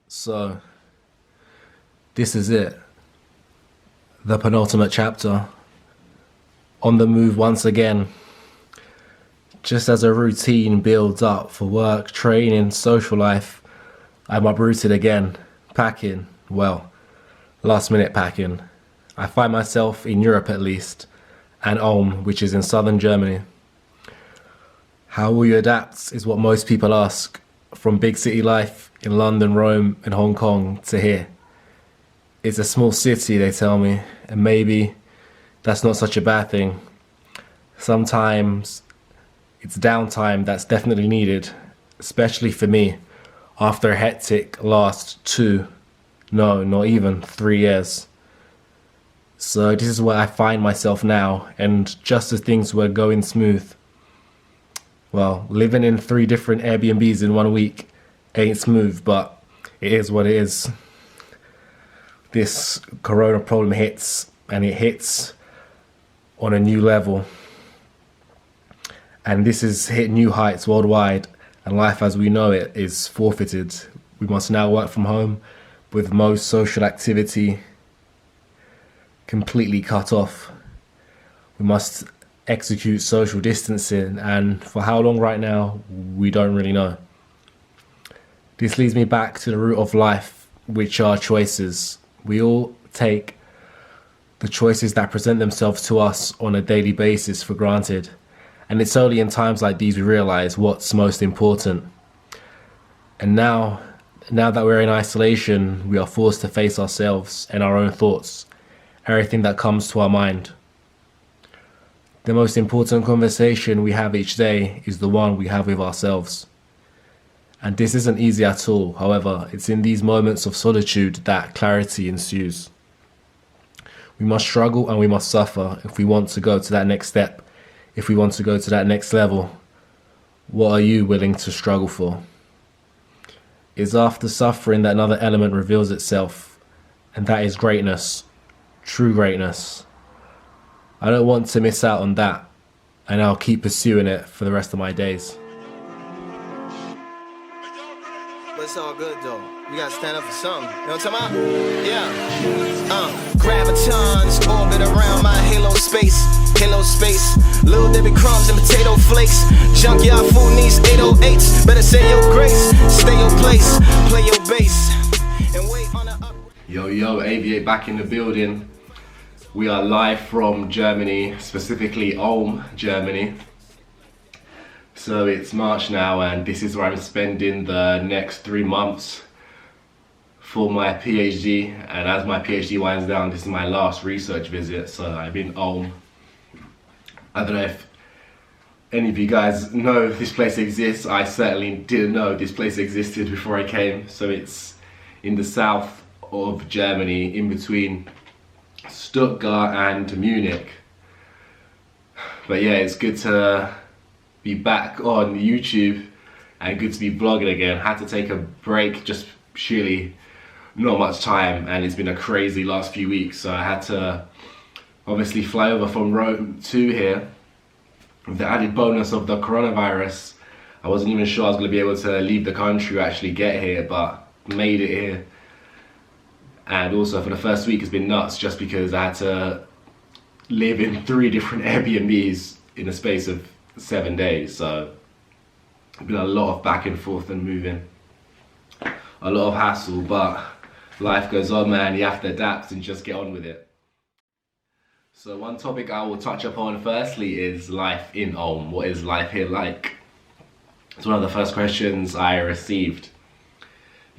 So, this is it. The penultimate chapter. On the move once again. Just as a routine builds up for work, training, social life, I'm uprooted again. Packing. Well, last minute packing. I find myself in Europe at least, and Ulm, which is in southern Germany. How will you adapt is what most people ask. From big city life in London, Rome, and Hong Kong to here. It's a small city, they tell me, and maybe that's not such a bad thing. Sometimes it's downtime that's definitely needed, especially for me, after a hectic last no, not even 3 years. So this is where I find myself now, and just as things were going smooth, well, living in 3 different Airbnbs in 1 week ain't smooth, but it is what it is. This corona problem hits, and it hits on a new level. And this has hit new heights worldwide, and life as we know it is forfeited. We must now work from home, with most social activity completely cut off. We must execute social distancing, and for how long right now, we don't really know. This leads me back to the root of life, which are choices. We all take the choices that present themselves to us on a daily basis for granted. And it's only in times like these we realize what's most important. And now that we're in isolation, we are forced to face ourselves and our own thoughts, everything that comes to our mind. The most important conversation we have each day is the one we have with ourselves. And this isn't easy at all. However, it's in these moments of solitude that clarity ensues. We must struggle and we must suffer if we want to go to that next step, if we want to go to that next level. What are you willing to struggle for? It's after suffering that another element reveals itself, and that is greatness, true greatness. I don't want to miss out on that, and I'll keep pursuing it for the rest of my days. But it's all good though. We gotta stand up for something. You know what I'm talking about? Yeah. Gravitons orbit around my halo space. Halo space. Little Debbie crumbs and potato flakes. Junkyard food needs 808s. Better say your grace. Stay your place. Play your bass. And wait on the up. Yo, Aviate back in the building. We are live from Germany, specifically Ulm, Germany. So it's March now, and this is where I'm spending the next 3 months for my PhD. And as my PhD winds down, this is my last research visit, so I'm in Ulm. I don't know if any of you guys know if this place exists. I certainly didn't know this place existed before I came. So it's in the south of Germany, in between Stuttgart and Munich. But yeah, it's good to be back on YouTube and good to be vlogging again. Had to take a break, just surely not much time, and it's been a crazy last few weeks, so I had to obviously fly over from Rome to here. With the added bonus of the coronavirus, I wasn't even sure I was going to be able to leave the country or actually get here, but made it here. And also for the first week it's been nuts, just because I had to live in 3 different Airbnbs in a space of 7 days. So it's been a lot of back and forth and moving, a lot of hassle, but life goes on, man. You have to adapt and just get on with it. So one topic I will touch upon firstly is life in Ulm. What is life here like? It's one of the first questions I received.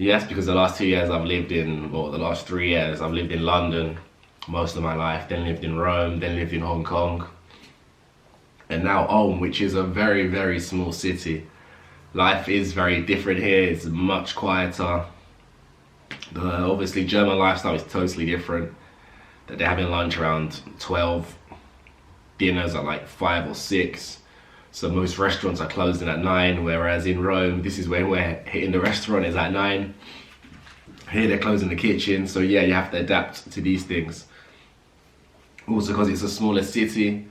Yes, because the last 2 years I've lived in, or the last 3 years, I've lived in London most of my life, then lived in Rome, then lived in Hong Kong. And now Ulm, which is a very, very small city. Life is very different here, it's much quieter. Obviously German lifestyle is totally different. That they're having lunch around 12, dinners at like 5 or 6. So most restaurants are closing at 9, whereas in Rome, this is when we're hitting the restaurant is at 9. Here they're closing the kitchen, so yeah, you have to adapt to these things. Also because it's a smaller city,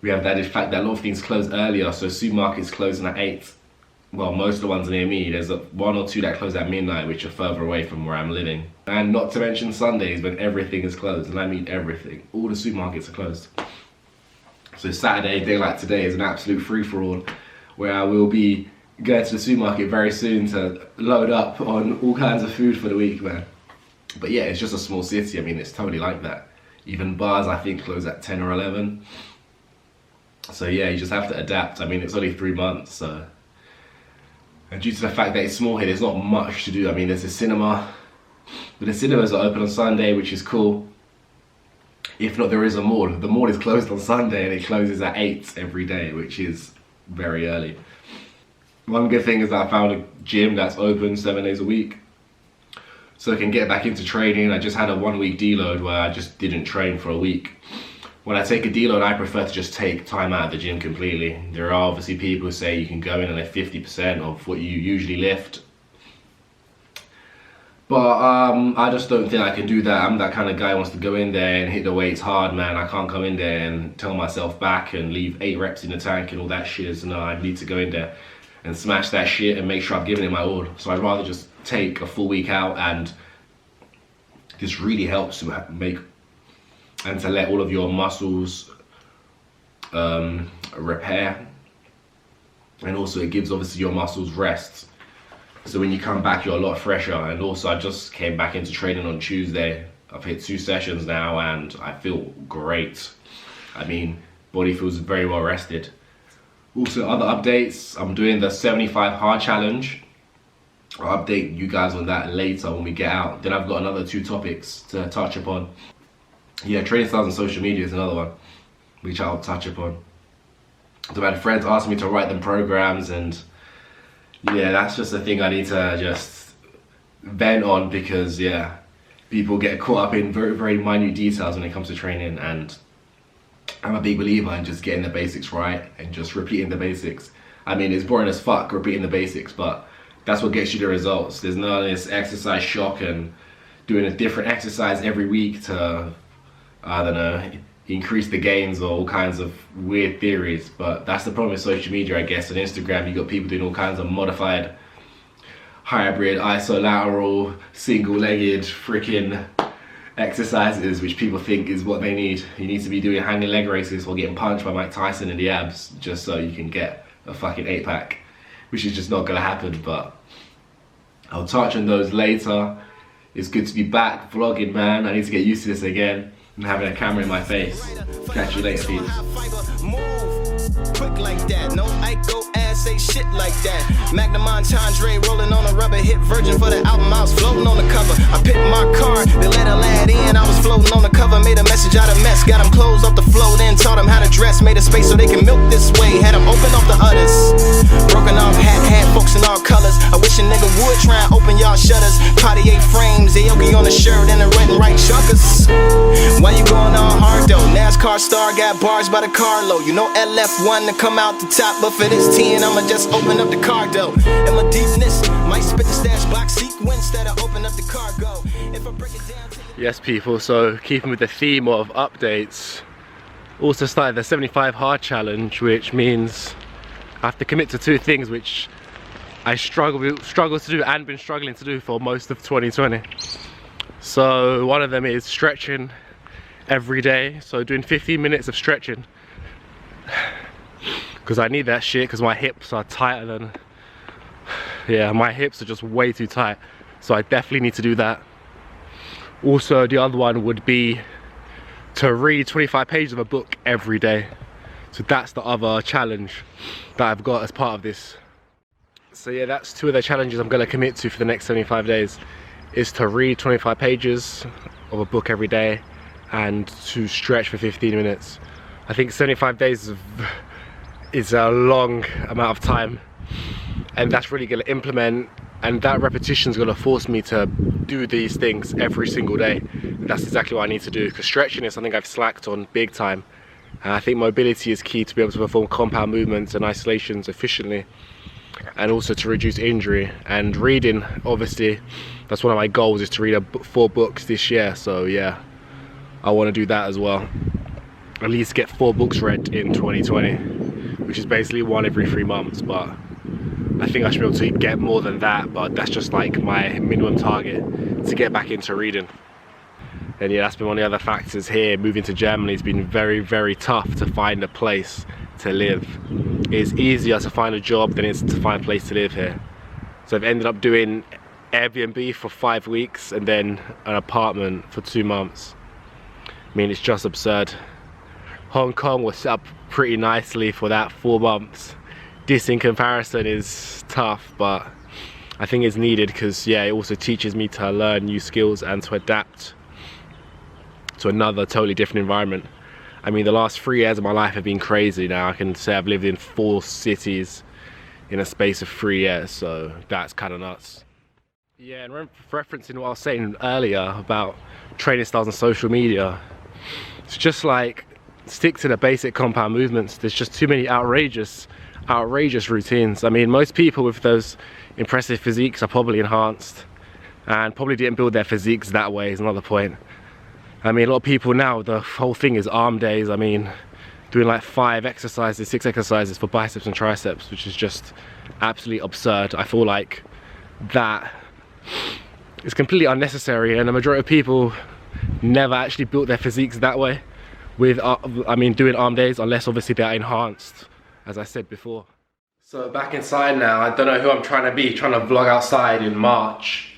we have that fact that a lot of things close earlier, so supermarkets closing at 8. well, most of the ones near me. There's one or two that close at midnight, which are further away from where I'm living. And not to mention Sundays when everything is closed, and I mean everything. All the supermarkets are closed. So Saturday, day like today, is an absolute free-for-all, where I will be going to the supermarket very soon to load up on all kinds of food for the week, man. But yeah, it's just a small city. I mean, it's totally like that. Even bars, I think, close at 10 or 11. So yeah, you just have to adapt. I mean, it's only 3 months, so. And due to the fact that it's small here, there's not much to do. I mean, there's a cinema, but the cinemas are open on Sunday, which is cool. If not, there is a mall. The mall is closed on Sunday and it closes at 8 every day, which is very early. One good thing is that I found a gym that's open 7 days a week, so I can get back into training. I just had a 1 week deload where I just didn't train for a week. When I take a deload, I prefer to just take time out of the gym completely. There are obviously people who say you can go in and lift 50% of what you usually lift. But I just don't think I can do that. I'm that kind of guy who wants to go in there and hit the weights hard, man. I can't come in there and tell myself back and leave 8 reps in the tank and all that shit. So no, I need to go in there and smash that shit and make sure I've given it my all. So I'd rather just take a full week out, and this really helps to make and to let all of your muscles repair, and also it gives obviously your muscles rest, so when you come back you're a lot fresher. And also I just came back into training on Tuesday. I've hit 2 sessions now and I feel great. I mean, body feels very well rested. Also, other updates, I'm doing the 75 hard challenge. I'll update you guys on that later when we get out. Then I've got another 2 topics to touch upon. Yeah, training styles and social media is another one, which I'll touch upon. So my friends asked me to write them programs, and yeah, that's just a thing I need to just vent on, because yeah, people get caught up in very, very minute details when it comes to training, and I'm a big believer in just getting the basics right and just repeating the basics. I mean, it's boring as fuck repeating the basics, but that's what gets you the results. There's none of this exercise shock and doing a different exercise every week to, I don't know, increase the gains or all kinds of weird theories. But that's the problem with social media, I guess. On Instagram, you got people doing all kinds of modified, hybrid, isolateral, single-legged freaking exercises, which people think is what they need. You need to be doing hanging leg races or getting punched by Mike Tyson in the abs just so you can get a fucking 8-pack, which is just not gonna happen. But I'll touch on those later. It's good to be back vlogging, man. I need to get used to this again and having a camera in my face. Catch you later, peeps. Quick like that, no Iko ass say shit like that. Magnum Montandre rolling on a rubber, hit Virgin for the album. I was floating on the cover. I picked my car, they let a lad in. I was floating on the cover, made a message out of mess. Got them clothes off the floor, then taught them how to dress. Made a space so they can milk this way. Had them open off the udders. Broken off hat, had folks in all colors. I wish a nigga would try and open y'all shutters. Cartier frames, Aoki on the shirt, and the red and white chuckers. Why you going on hard though? NASCAR star got bars by the carload. You know LF1 to come out the top, but for this 10 I'ma just open up the cargo. And my deepness might spit the stash block sequence that I open up the cargo. If I break it down to yes, people, so keeping with the theme of updates, also started the 75 hard challenge, which means I have to commit to 2 things which I struggle to do and been struggling to do for most of 2020. So one of them is stretching every day, so doing 15 minutes of stretching, because I need that shit, because my hips are tighter than, yeah, my hips are just way too tight, so I definitely need to do that. Also, the other one would be to read 25 pages of a book every day. So that's the other challenge that I've got as part of this. So yeah, that's 2 of the challenges I'm going to commit to for the next 75 days, is to read 25 pages of a book every day and to stretch for 15 minutes. I think 75 days is a long amount of time, and that's really going to implement, and that repetition is going to force me to do these things every single day. And that's exactly what I need to do, because stretching is something I've slacked on big time, and I think mobility is key to be able to perform compound movements and isolations efficiently, and also to reduce injury. And reading, obviously, that's one of my goals, is to read 4 books this year. So yeah, I want to do that as well. At least get 4 books read in 2020, which is basically 1 every 3 months. But I think I should be able to get more than that, but that's just like my minimum target to get back into reading. And yeah, that's been one of the other factors here. Moving to Germany has been very, very tough to find a place to live. It's easier to find a job than it is to find a place to live here. So I've ended up doing Airbnb for 5 weeks and then an apartment for 2 months. I mean, it's just absurd. Hong Kong was set up pretty nicely for that 4 months. This in comparison is tough, but I think it's needed because yeah, it also teaches me to learn new skills and to adapt to another totally different environment. I mean, the last 3 years of my life have been crazy now. I can say I've lived in 4 cities in a space of 3 years, so that's kind of nuts. Yeah, and referencing what I was saying earlier about training styles on social media, it's just like, stick to the basic compound movements. There's just too many outrageous routines. I mean, most people with those impressive physiques are probably enhanced and probably didn't build their physiques that way, is another point. I mean, a lot of people now, the whole thing is arm days. I mean, doing like 5 exercises, 6 exercises for biceps and triceps, which is just absolutely absurd. I feel like that is completely unnecessary, and the majority of people never actually built their physiques that way with, I mean, doing arm days, unless obviously they're enhanced, as I said before. So back inside now, I don't know who I'm trying to be, trying to vlog outside in March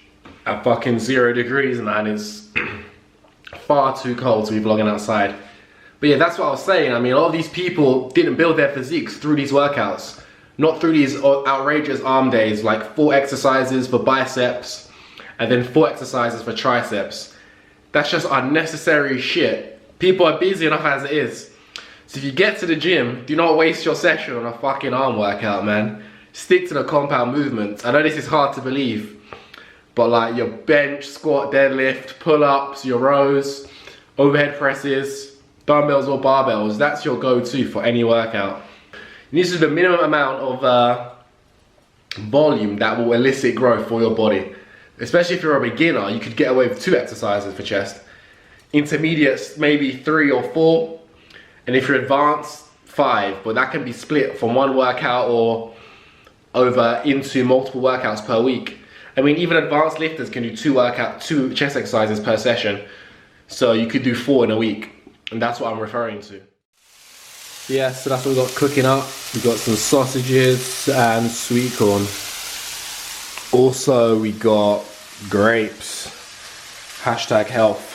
at fucking 0 degrees, man. It's far too cold to be vlogging outside. But yeah, that's what I was saying. I mean, a lot of these people didn't build their physiques through these workouts, not through these outrageous arm days, like 4 exercises for biceps and then 4 exercises for triceps. That's just unnecessary shit. People are busy enough as it is. So if you get to the gym, do not waste your session on a fucking arm workout, man. Stick to the compound movements. I know this is hard to believe, but like your bench, squat, deadlift, pull-ups, your rows, overhead presses, dumbbells or barbells, that's your go-to for any workout. This is the minimum amount of volume that will elicit growth for your body. Especially if you're a beginner, you could get away with 2 exercises for chest. Intermediates, maybe 3 or 4. And if you're advanced, 5. But that can be split from 1 workout or over into multiple workouts per week. I mean, even advanced lifters can do 2 chest exercises per session. So you could do 4 in a week. And that's what I'm referring to. Yeah, so that's what we've got cooking up. We've got some sausages and sweet corn. Also, we got grapes. #health.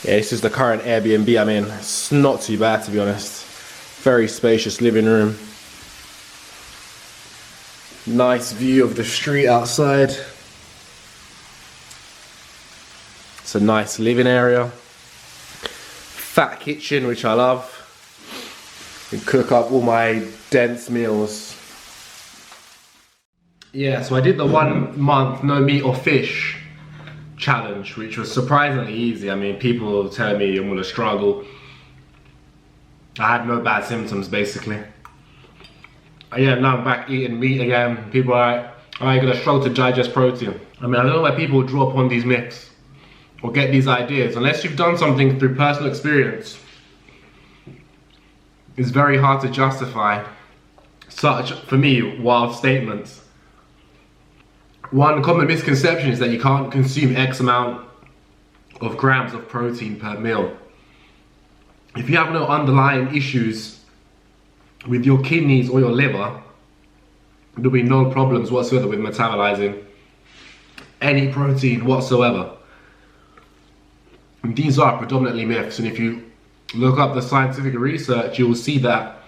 Yeah, this is the current Airbnb I'm in. It's not too bad, to be honest. Very spacious living room. Nice view of the street outside. It's a nice living area. Fat kitchen, which I love. And cook up all my dense meals. Yeah, so I did the 1 month no meat or fish challenge, which was surprisingly easy. I mean, people were telling me I'm gonna struggle. I had no bad symptoms, basically. Yeah, now I'm back eating meat again. People are like, are you gonna struggle to digest protein? I mean, I don't know why people draw upon these myths or get these ideas. Unless you've done something through personal experience, it's very hard to justify such, for me, wild statements. One common misconception is that you can't consume X amount of grams of protein per meal. If you have no underlying issues with your kidneys or your liver, there'll be no problems whatsoever with metabolizing any protein whatsoever. And these are predominantly myths, and if you look up the scientific research, you will see that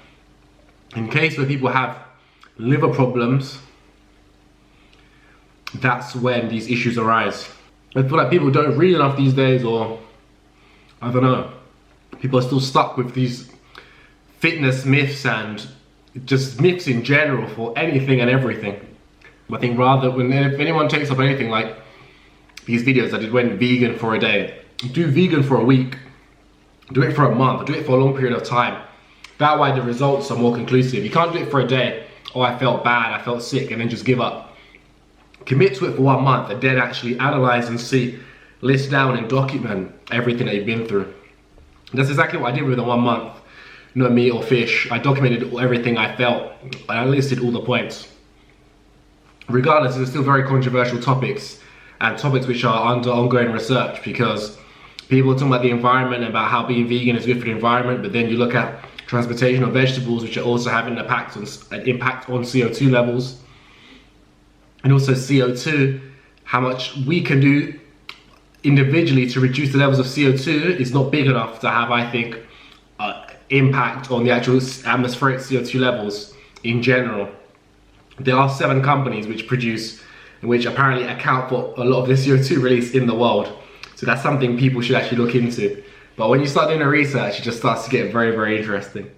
in case where people have liver problems, that's when these issues arise. I feel like people don't read enough these days, or I don't know, people are still stuck with these fitness myths and just myths in general for anything and everything. I think rather, if anyone takes up anything like these videos, I did went vegan for a day, do vegan for a week, do it for a month, do it for a long period of time. That way the results are more conclusive. You can't do it for a day, oh I felt bad, I felt sick, and then just give up. Commit to it for 1 month and then actually analyze and see, list down and document everything that you've been through. That's exactly what I did with the 1 month. No meat or fish. I documented everything I felt. I listed all the points. regardless, there's still very controversial topics and topics which are under ongoing research, because people are talking about the environment and about how being vegan is good for the environment, but then you look at transportation of vegetables, which are also having an impact on CO2 levels, and also CO2, how much we can do individually to reduce the levels of CO2 is not big enough to have, I think, impact on the actual atmospheric CO2 levels in general. There are 7 companies which produce, which apparently account for a lot of the CO2 release in the world. So that's something people should actually look into. But when you start doing the research, it just starts to get very, very interesting.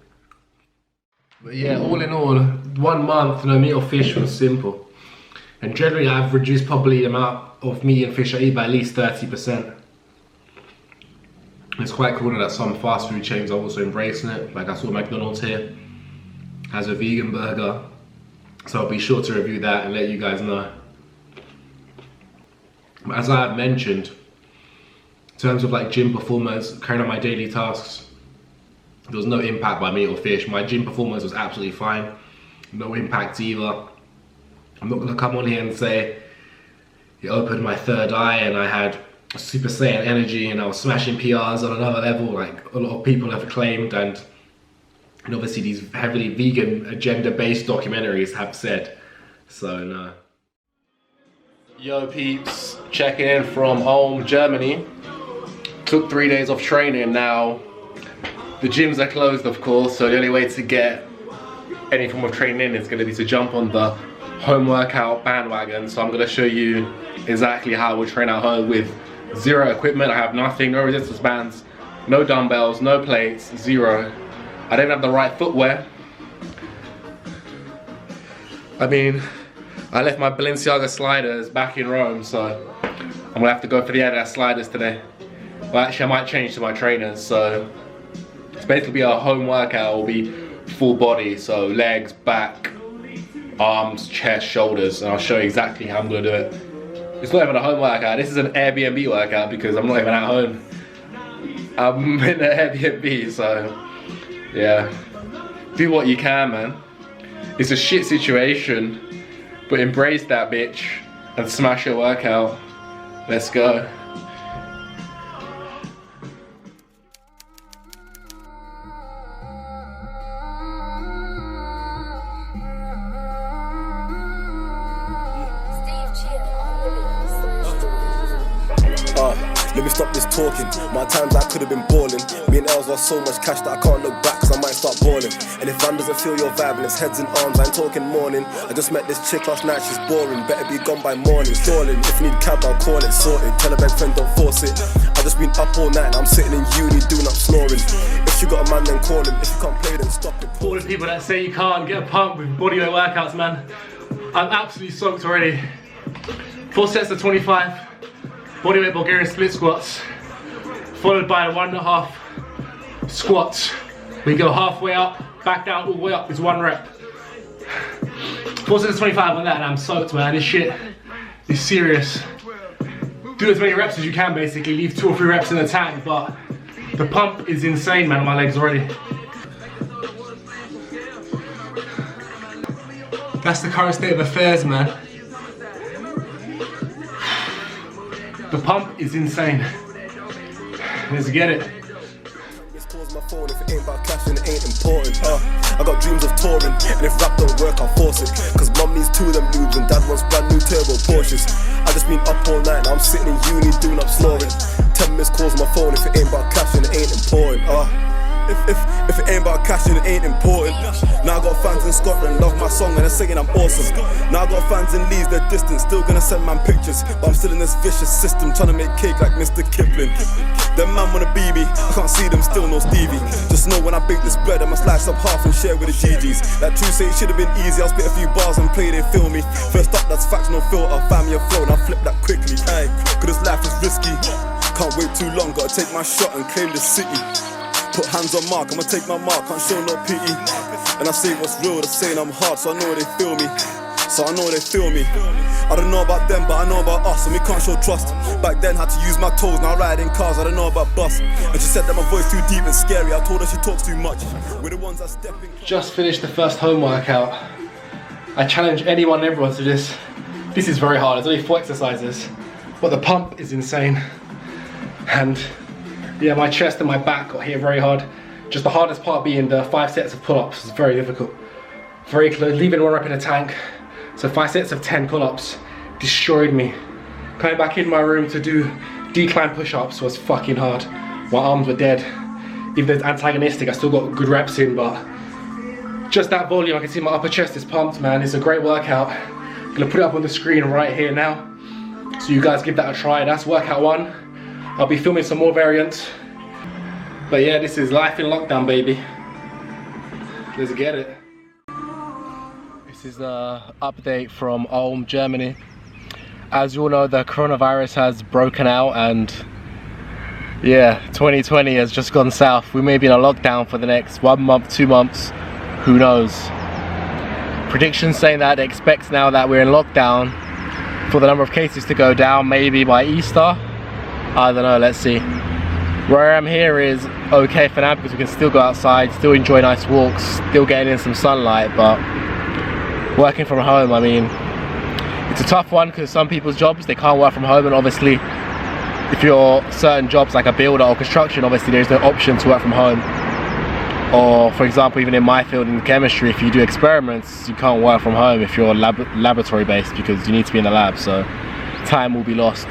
But yeah, all in all, 1 month, no meat or fish was simple. And generally I've reduced probably the amount of meat and fish I eat by at least 30%. It's quite cool that some fast food chains are also embracing it. Like I saw McDonald's here has a vegan burger. So I'll be sure to review that and let you guys know. As I have mentioned, in terms of like gym performance, carrying out my daily tasks, there was no impact by meat or fish. My gym performance was absolutely fine. No impact either. I'm not gonna come on here and say it opened my third eye and I had Super Saiyan energy and I was smashing PRs on another level like a lot of people have claimed, and obviously these heavily vegan agenda based documentaries have said. So no. Yo peeps, checking in from Ulm, Germany. Took 3 days off training. Now the gyms are closed of course, so the only way to get any form of training in is going to be to jump on the home workout bandwagon. So I'm going to show you exactly how I would train at home with zero equipment. I have nothing, no resistance bands, no dumbbells, no plates, zero. I don't have the right footwear. I mean, I left my Balenciaga sliders back in Rome, so I'm gonna have to go for the Adidas sliders today. Well, actually, I might change to my trainers. So it's basically a home workout. Will be full body, so legs, back, arms, chest, shoulders, and I'll show you exactly how I'm gonna do it. It's not even a home workout. This is an Airbnb workout because I'm not even at home. I'm in an Airbnb, so yeah. Do what you can, man. It's a shit situation, but embrace that bitch and smash your workout. Let's go. Let me stop this talking. My times I could have been balling. Me and Els lost so much cash that I can't look back, cause I might start balling. And if Van doesn't feel your vibe and it's heads and arms, I ain't talking morning. I just met this chick last night, she's boring. Better be gone by morning. Stalling, if you need cab I'll call it, sorted. Tell a best friend don't force it. I just been up all night and I'm sitting in uni doing up snoring. If you got a man then call him, if you can't play then stop it. All the people that say you can't get a pump with bodyweight workouts, man. I'm absolutely soaked already. 4 sets of 25 bodyweight Bulgarian split squats, followed by 1.5 squats. We go halfway up, back down, all the way up is 1 rep. 4 sets of 25 on that, and I'm soaked, man. This shit is serious. Do as many reps as you can, basically. Leave 2 or 3 reps in the tank, but the pump is insane, man, on my legs already. That's the current state of affairs, man. The pump is insane. Let's get it. My phone, if it ain't about cash then it ain't important. I got dreams of touring, and if rap don't work I'll force it. Cause mum needs 2 of them lubes and dad wants brand new turbo Porsches. I just been up all night, now I'm sitting in uni doing up snoring. 10 missed calls on my phone, if it ain't about cash then it ain't important. If it ain't about cash then it ain't important. Now I got fans in Scotland, love my song and they're saying I'm awesome. Now I got fans in Leeds, they're distant, still gonna send man pictures. But I'm still in this vicious system, trying to make cake like Mr. Kipling. Them man wanna be me, I can't see them, still no Stevie. Just know when I bake this bread, I'ma slice up half and share with the GGs. That true say it should've been easy, I'll spit a few bars and play, they feel me. First up, that's facts, no filter, family or flow, and I flip that quickly. Ay, cause this life is risky, can't wait too long, gotta take my shot and claim the city. Put hands on mark, I'ma take my mark, can't show no pity. And I say what's real, they're saying I'm hard, so I know they feel me. So I know they feel me. I don't know about them, but I know about us, and we can't show trust. Back then had to use my toes, now I ride in cars, I don't know about bus. And she said that my voice too deep and scary, I told her she talks too much. We're the ones that step in. Just finished the first home workout. I challenge anyone and everyone to this. This is very hard. There's only 4 exercises, but the pump is insane. And yeah, my chest and my back got hit very hard. Just the hardest part being the 5 sets of pull-ups is very difficult. Very close, leaving 1 rep in the tank. So 5 sets of 10 pull-ups destroyed me. Coming back in my room to do decline push-ups was fucking hard. My arms were dead. Even though it's antagonistic, I still got good reps in, but just that volume, I can see my upper chest is pumped, man. It's a great workout. I'm gonna put it up on the screen right here now, so you guys give that a try. That's workout 1. I'll be filming some more variants. But yeah, this is life in lockdown, baby. Let's get it. This is the update from Ulm, Germany. As you all know, the coronavirus has broken out, and yeah, 2020 has just gone south. We may be in a lockdown for the next 1 month, 2 months, who knows. Predictions saying that they expect now that we're in lockdown for the number of cases to go down maybe by Easter. I don't know, let's see. Where I am here is okay for now because we can still go outside, still enjoy nice walks, still getting in some sunlight, but working from home, I mean, it's a tough one because some people's jobs, they can't work from home, and obviously if you're certain jobs like a builder or construction, obviously there's no option to work from home. Or for example, even in my field in chemistry, if you do experiments, you can't work from home if you're laboratory based because you need to be in the lab, so time will be lost.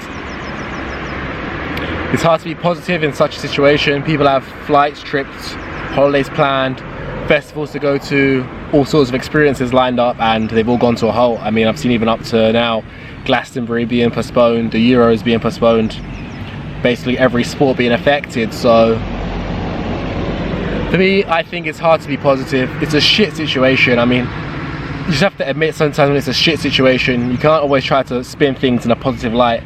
It's hard to be positive in such a situation. People have flights, trips, holidays planned, festivals to go to, all sorts of experiences lined up, and they've all gone to a halt. I mean, I've seen even up to now Glastonbury being postponed, the Euros being postponed, basically every sport being affected. So for me, I think it's hard to be positive. It's a shit situation. I mean, you just have to admit sometimes when it's a shit situation, you can't always try to spin things in a positive light.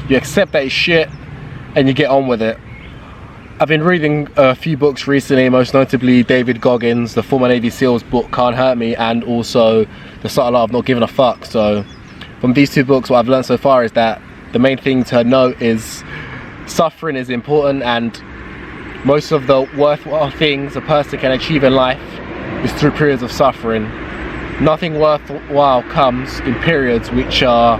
You accept that it's shit and you get on with it. I've been reading a few books recently, most notably David Goggins, the former Navy SEALs book Can't Hurt Me, and also The Subtle Art of Not Giving a Fuck. So from these 2 books, what I've learned so far is that the main thing to note is suffering is important, and most of the worthwhile things a person can achieve in life is through periods of suffering. Nothing worthwhile comes in periods which are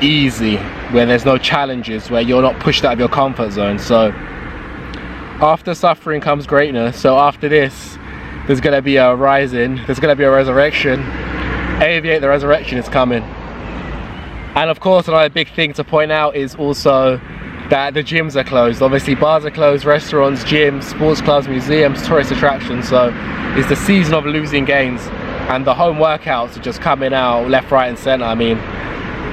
easy, where there's no challenges, where you're not pushed out of your comfort zone. So after suffering comes greatness. So after this, there's going to be a rising, there's going to be a resurrection. Aviate, the resurrection is coming. And of course, another big thing to point out is also that the gyms are closed. Obviously bars are closed, restaurants, gyms, sports clubs, museums, tourist attractions. So it's the season of losing gains, and the home workouts are just coming out left, right and center. I mean,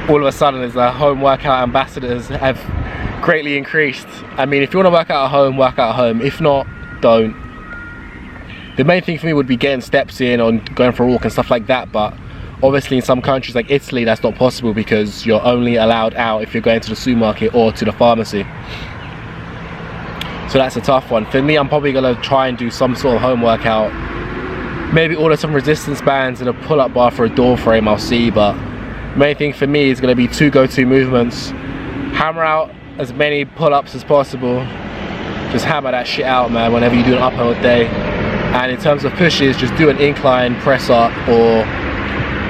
all of a sudden as the home workout ambassadors have greatly increased. I mean, if you want to work out at home, work out at home. If not, don't. The main thing for me would be getting steps in or going for a walk and stuff like that, but obviously in some countries like Italy that's not possible because you're only allowed out if you're going to the supermarket or to the pharmacy. So that's a tough one. For me, I'm probably going to try and do some sort of home workout. Maybe order some resistance bands and a pull-up bar for a door frame, I'll see, but main thing for me is going to be 2 go-to movements. Hammer out as many pull-ups as possible. Just hammer that shit out, man, whenever you do an uphill day. And in terms of pushes, just do an incline press up or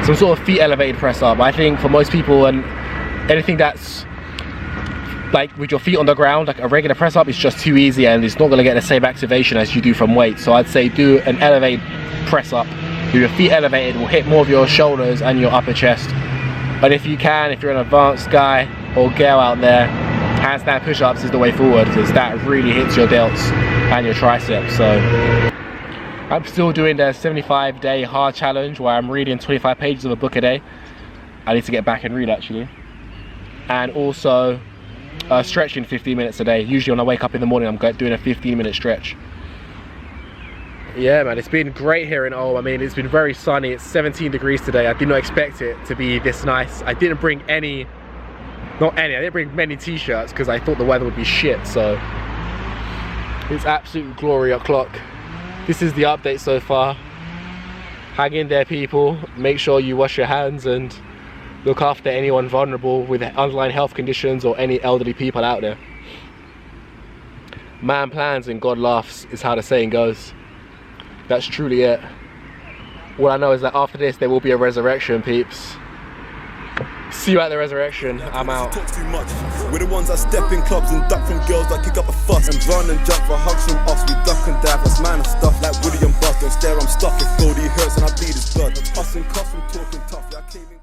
some sort of feet elevated press up. I think for most people, and anything that's like with your feet on the ground, like a regular press up, is just too easy and it's not going to get the same activation as you do from weight. So I'd say do an elevated press up. With your feet elevated, will hit more of your shoulders and your upper chest. But if you can, if you're an advanced guy or girl out there, handstand push-ups is the way forward because that really hits your delts and your triceps. So I'm still doing the 75-day hard challenge where I'm reading 25 pages of a book a day. I need to get back and read actually. And also stretching 15 minutes a day. Usually when I wake up in the morning, I'm doing a 15-minute stretch. Yeah, man, it's been great here in Ulm. I mean, it's been very sunny. It's 17 degrees today. I did not expect it to be this nice. I didn't bring I didn't bring many t-shirts because I thought the weather would be shit. So it's absolute glory o'clock. This is the update so far. Hang in there, people. Make sure you wash your hands and look after anyone vulnerable with underlying health conditions or any elderly people out there. Man plans and God laughs is how the saying goes. That's truly it. All I know is that after this there will be a resurrection, peeps. See you at the resurrection. I'm out. Talk too much. We're the ones that step in clubs and duck from girls that kick up a fuss and run and jump for hugs from us. We duck and dive, that's man of stuff like Woody and Buzz. Don't stare, I'm stuck. If Goldie hurts and I bleed his blood. I'm cussing, cuff from talking tough. Yeah, I came in